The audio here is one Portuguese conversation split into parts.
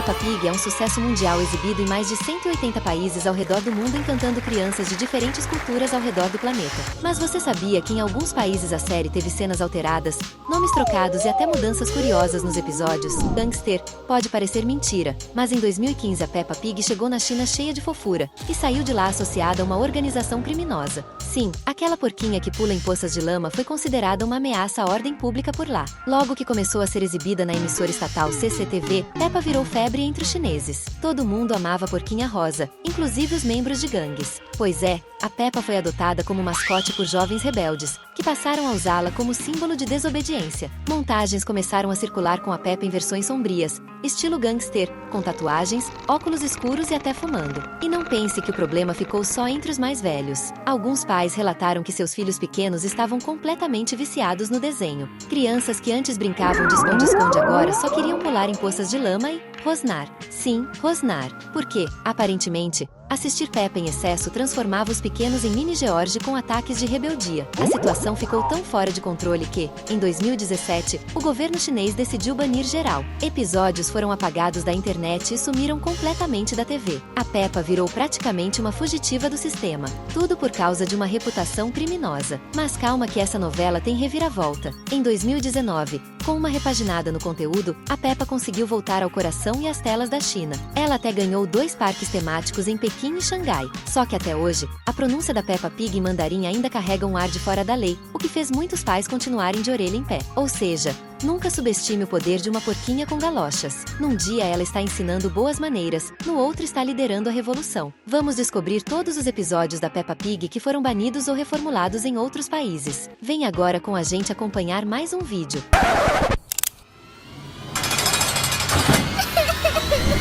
Peppa Pig é um sucesso mundial exibido em mais de 180 países ao redor do mundo, encantando crianças de diferentes culturas ao redor do planeta. Mas você sabia que em alguns países a série teve cenas alteradas, nomes trocados e até mudanças curiosas nos episódios? Gangster pode parecer mentira, mas em 2015 a Peppa Pig chegou na China cheia de fofura e saiu de lá associada a uma organização criminosa. Sim, aquela porquinha que pula em poças de lama foi considerada uma ameaça à ordem pública por lá. Logo que começou a ser exibida na emissora estatal CCTV, Peppa virou febre entre os chineses. Todo mundo amava a porquinha rosa, inclusive os membros de gangues. Pois é, a Peppa foi adotada como mascote por jovens rebeldes, que passaram a usá-la como símbolo de desobediência. Montagens começaram a circular com a Peppa em versões sombrias, estilo gangster, com tatuagens, óculos escuros e até fumando. E não pense que o problema ficou só entre os mais velhos. Alguns pais relataram que seus filhos pequenos estavam completamente viciados no desenho. Crianças que antes brincavam de esconde-esconde agora só queriam pular em poças de lama e rosnar. Sim, rosnar. Porque, aparentemente, assistir Peppa em excesso transformava os pequenos em mini George com ataques de rebeldia. A situação ficou tão fora de controle que, em 2017, o governo chinês decidiu banir geral. Episódios foram apagados da internet e sumiram completamente da TV. A Peppa virou praticamente uma fugitiva do sistema. Tudo por causa de uma reputação criminosa. Mas calma que essa novela tem reviravolta. Em 2019, com uma repaginada no conteúdo, a Peppa conseguiu voltar ao coração e às telas da China. Ela até ganhou 2 parques temáticos em Pequim e Xangai. Só que até hoje, a pronúncia da Peppa Pig em mandarim ainda carrega um ar de fora da lei, o que fez muitos pais continuarem de orelha em pé. Ou seja, nunca subestime o poder de uma porquinha com galochas. Num dia ela está ensinando boas maneiras, no outro está liderando a revolução. Vamos descobrir todos os episódios da Peppa Pig que foram banidos ou reformulados em outros países. Vem agora com a gente acompanhar mais um vídeo.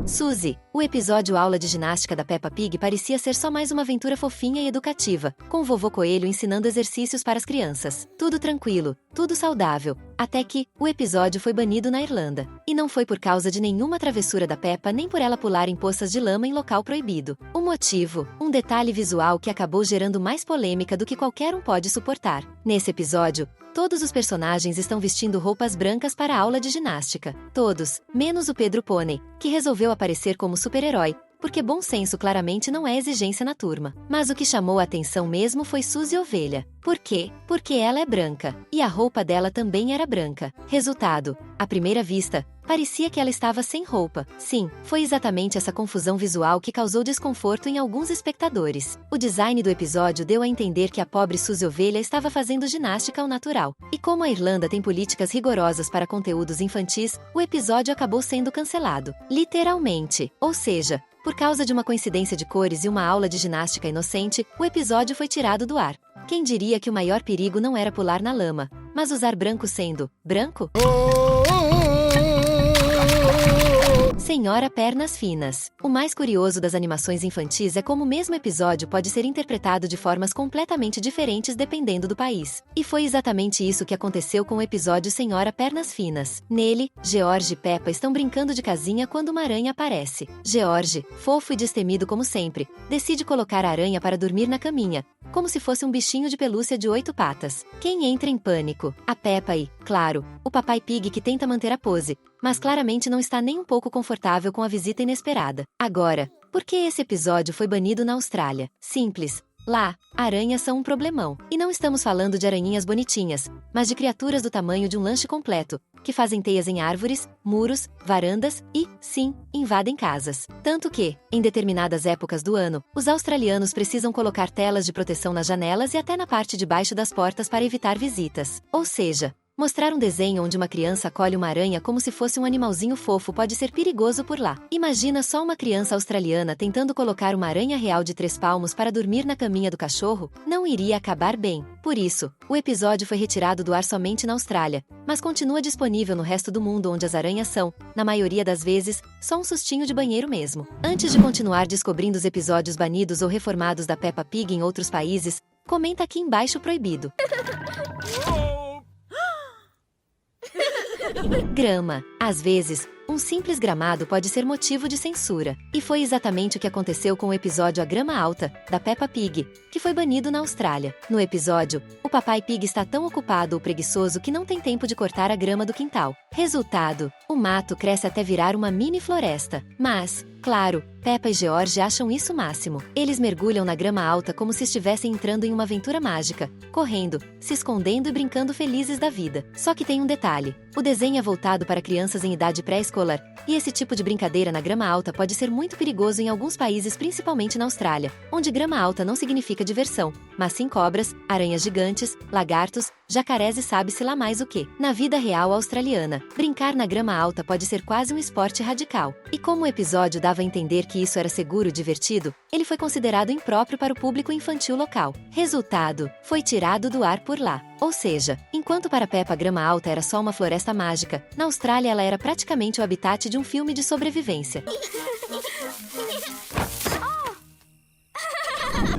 Suzy. O episódio Aula de Ginástica da Peppa Pig parecia ser só mais uma aventura fofinha e educativa, com o vovô Coelho ensinando exercícios para as crianças. Tudo tranquilo, tudo saudável, até que o episódio foi banido na Irlanda. E não foi por causa de nenhuma travessura da Peppa nem por ela pular em poças de lama em local proibido. O motivo? Um detalhe visual que acabou gerando mais polêmica do que qualquer um pode suportar. Nesse episódio, todos os personagens estão vestindo roupas brancas para a aula de ginástica. Todos, menos o Pedro Pônei, que resolveu aparecer como super-herói, porque bom senso claramente não é exigência na turma. Mas o que chamou a atenção mesmo foi Suzy Ovelha. Por quê? Porque ela é branca, e a roupa dela também era branca. Resultado, à primeira vista, parecia que ela estava sem roupa. Sim, foi exatamente essa confusão visual que causou desconforto em alguns espectadores. O design do episódio deu a entender que a pobre Suzy Ovelha estava fazendo ginástica ao natural. E como a Irlanda tem políticas rigorosas para conteúdos infantis, o episódio acabou sendo cancelado. Literalmente. Ou seja, por causa de uma coincidência de cores e uma aula de ginástica inocente, o episódio foi tirado do ar. Quem diria que o maior perigo não era pular na lama, mas usar branco sendo branco? Senhora Pernas Finas. O mais curioso das animações infantis é como o mesmo episódio pode ser interpretado de formas completamente diferentes dependendo do país. E foi exatamente isso que aconteceu com o episódio Senhora Pernas Finas. Nele, George e Peppa estão brincando de casinha quando uma aranha aparece. George, fofo e destemido como sempre, decide colocar a aranha para dormir na caminha, como se fosse um bichinho de pelúcia de 8 patas. Quem entra em pânico? A Peppa e, claro, o papai Pig que tenta manter a pose, mas claramente não está nem um pouco confortável com a visita inesperada. Agora, por que esse episódio foi banido na Austrália? Simples. Lá, aranhas são um problemão. E não estamos falando de aranhinhas bonitinhas, mas de criaturas do tamanho de um lanche completo, que fazem teias em árvores, muros, varandas e, sim, invadem casas. Tanto que, em determinadas épocas do ano, os australianos precisam colocar telas de proteção nas janelas e até na parte de baixo das portas para evitar visitas. Ou seja, mostrar um desenho onde uma criança acolhe uma aranha como se fosse um animalzinho fofo pode ser perigoso por lá. Imagina só uma criança australiana tentando colocar uma aranha real de 3 palmos para dormir na caminha do cachorro? Não iria acabar bem. Por isso, o episódio foi retirado do ar somente na Austrália, mas continua disponível no resto do mundo onde as aranhas são, na maioria das vezes, só um sustinho de banheiro mesmo. Antes de continuar descobrindo os episódios banidos ou reformados da Peppa Pig em outros países, comenta aqui embaixo proibido. Grama. Às vezes, Um simples gramado pode ser motivo de censura. E foi exatamente o que aconteceu com o episódio A Grama Alta, da Peppa Pig, que foi banido na Austrália. No episódio, o Papai Pig está tão ocupado ou preguiçoso que não tem tempo de cortar a grama do quintal. Resultado, o mato cresce até virar uma mini floresta. Mas, claro, Peppa e George acham isso o máximo. Eles mergulham na grama alta como se estivessem entrando em uma aventura mágica, correndo, se escondendo e brincando felizes da vida. Só que tem um detalhe. O desenho é voltado para crianças em idade pré-escolar, e esse tipo de brincadeira na grama alta pode ser muito perigoso em alguns países, principalmente na Austrália, onde grama alta não significa diversão, mas sim cobras, aranhas gigantes, lagartos, jacarés e sabe-se lá mais o que. Na vida real australiana, brincar na grama alta pode ser quase um esporte radical. E como o episódio dava a entender que isso era seguro e divertido, ele foi considerado impróprio para o público infantil local. Resultado, foi tirado do ar por lá. Ou seja, enquanto para Peppa a grama alta era só uma floresta mágica, na Austrália ela era praticamente o habitat de um filme de sobrevivência.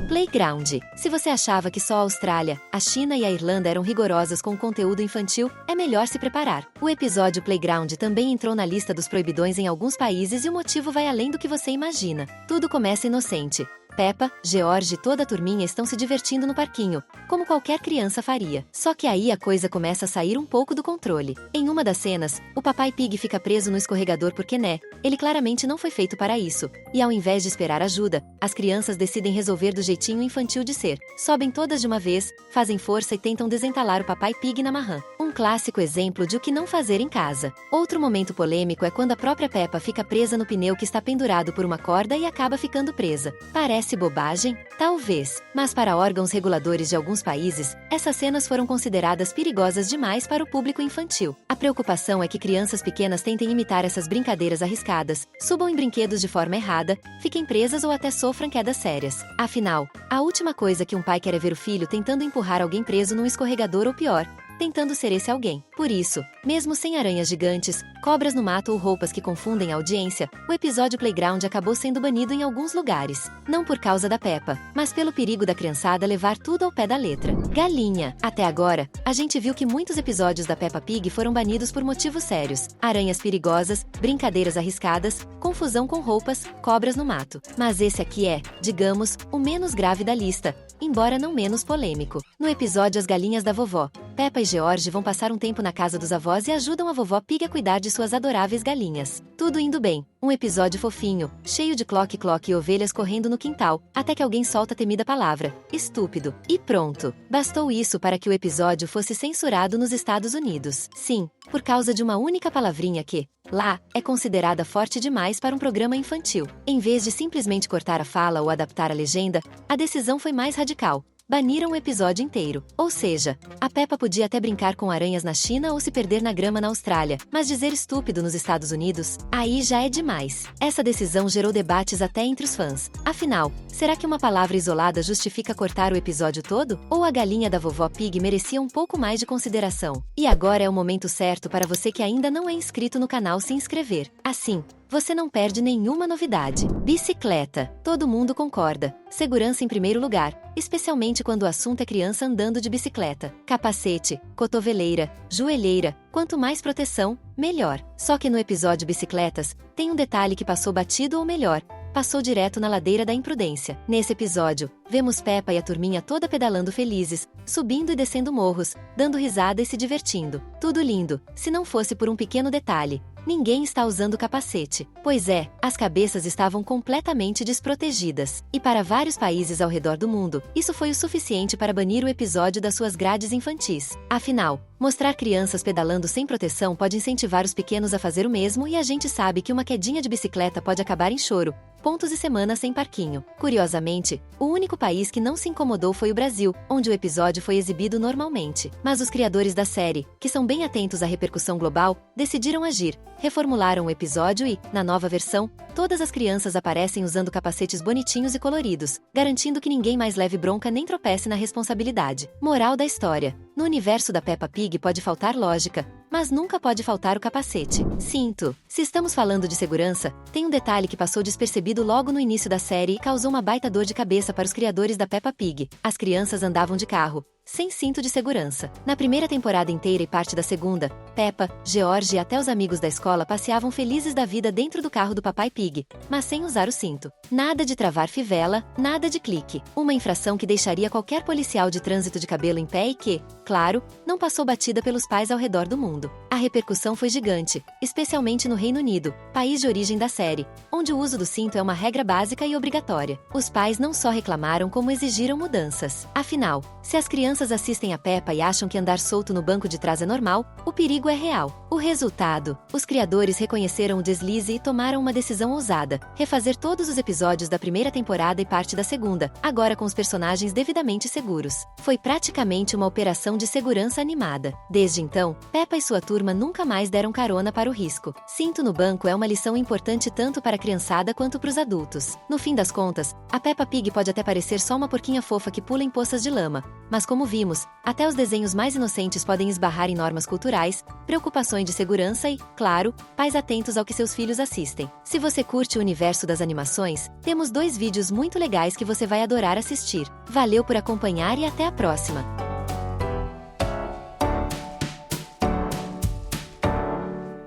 Playground. Se você achava que só a Austrália, a China e a Irlanda eram rigorosas com o conteúdo infantil, é melhor se preparar. O episódio Playground também entrou na lista dos proibidões em alguns países e o motivo vai além do que você imagina. Tudo começa inocente. Peppa, George e toda a turminha estão se divertindo no parquinho, como qualquer criança faria. Só que aí a coisa começa a sair um pouco do controle. Em uma das cenas, o Papai Pig fica preso no escorregador porque ele claramente não foi feito para isso. E ao invés de esperar ajuda, as crianças decidem resolver do jeitinho infantil de ser. Sobem todas de uma vez, fazem força e tentam desentalar o Papai Pig na marrã. Um clássico exemplo de o que não fazer em casa. Outro momento polêmico é quando a própria Peppa fica presa no pneu que está pendurado por uma corda e acaba ficando presa. Parece bobagem? Talvez. Mas para órgãos reguladores de alguns países, essas cenas foram consideradas perigosas demais para o público infantil. A preocupação é que crianças pequenas tentem imitar essas brincadeiras arriscadas, subam em brinquedos de forma errada, fiquem presas ou até sofram quedas sérias. Afinal, a última coisa que um pai quer é ver o filho tentando empurrar alguém preso num escorregador ou pior, tentando ser esse alguém. Por isso, mesmo sem aranhas gigantes, cobras no mato ou roupas que confundem a audiência, o episódio Playground acabou sendo banido em alguns lugares. Não por causa da Peppa, mas pelo perigo da criançada levar tudo ao pé da letra. Galinha. Até agora, a gente viu que muitos episódios da Peppa Pig foram banidos por motivos sérios. Aranhas perigosas, brincadeiras arriscadas, confusão com roupas, cobras no mato. Mas esse aqui é, digamos, o menos grave da lista, embora não menos polêmico. No episódio As Galinhas da Vovó, Peppa e George vão passar um tempo na casa dos avós e ajudam a vovó Pig a cuidar de suas adoráveis galinhas. Tudo indo bem. Um episódio fofinho, cheio de cloque-cloque e ovelhas correndo no quintal, até que alguém solta a temida palavra, estúpido. E pronto. Bastou isso para que o episódio fosse censurado nos Estados Unidos. Sim, por causa de uma única palavrinha que, lá, é considerada forte demais para um programa infantil. Em vez de simplesmente cortar a fala ou adaptar a legenda, a decisão foi mais radical. Baniram o episódio inteiro. Ou seja, a Peppa podia até brincar com aranhas na China ou se perder na grama na Austrália, mas dizer estúpido nos Estados Unidos, aí já é demais. Essa decisão gerou debates até entre os fãs. Afinal, será que uma palavra isolada justifica cortar o episódio todo? Ou a galinha da vovó Pig merecia um pouco mais de consideração? E agora é o momento certo para você que ainda não é inscrito no canal se inscrever. Assim, você não perde nenhuma novidade. Bicicleta. Todo mundo concorda. Segurança em primeiro lugar, especialmente quando o assunto é criança andando de bicicleta. Capacete, cotoveleira, joelheira, quanto mais proteção, melhor. Só que no episódio Bicicletas, tem um detalhe que passou batido ou melhor, passou direto na ladeira da imprudência. Nesse episódio, vemos Peppa e a turminha toda pedalando felizes, subindo e descendo morros, dando risada e se divertindo. Tudo lindo, se não fosse por um pequeno detalhe. Ninguém está usando capacete. Pois é, as cabeças estavam completamente desprotegidas. E para vários países ao redor do mundo, isso foi o suficiente para banir o episódio das suas grades infantis. Afinal, mostrar crianças pedalando sem proteção pode incentivar os pequenos a fazer o mesmo e a gente sabe que uma quedinha de bicicleta pode acabar em choro, pontos e semanas sem parquinho. Curiosamente, o único país que não se incomodou foi o Brasil, onde o episódio foi exibido normalmente. Mas os criadores da série, que são bem atentos à repercussão global, decidiram agir. Reformularam o episódio e, na nova versão, todas as crianças aparecem usando capacetes bonitinhos e coloridos, garantindo que ninguém mais leve bronca nem tropece na responsabilidade. Moral da história: no universo da Peppa Pig pode faltar lógica, mas nunca pode faltar o capacete. Cinto. Se estamos falando de segurança, tem um detalhe que passou despercebido logo no início da série e causou uma baita dor de cabeça para os criadores da Peppa Pig. As crianças andavam de carro, sem cinto de segurança. Na primeira temporada inteira e parte da segunda, Peppa, George e até os amigos da escola passeavam felizes da vida dentro do carro do Papai Pig, mas sem usar o cinto. Nada de travar fivela, nada de clique. Uma infração que deixaria qualquer policial de trânsito de cabelo em pé e que, claro, não passou batida pelos pais ao redor do mundo. A repercussão foi gigante, especialmente no Reino Unido, país de origem da série, onde o uso do cinto é uma regra básica e obrigatória. Os pais não só reclamaram como exigiram mudanças. Afinal, se as crianças assistem a Peppa e acham que andar solto no banco de trás é normal, o perigo é real. O resultado: os criadores reconheceram o deslize e tomaram uma decisão ousada: refazer todos os episódios da primeira temporada e parte da segunda, agora com os personagens devidamente seguros. Foi praticamente uma operação de segurança animada. Desde então, Peppa e sua turma nunca mais deram carona para o risco. Cinto no banco é uma lição importante tanto para a criançada quanto para os adultos. No fim das contas, a Peppa Pig pode até parecer só uma porquinha fofa que pula em poças de lama, mas como vimos, até os desenhos mais inocentes podem esbarrar em normas culturais, preocupações de segurança e, claro, pais atentos ao que seus filhos assistem. Se você curte o universo das animações, temos 2 vídeos muito legais que você vai adorar assistir. Valeu por acompanhar e até a próxima!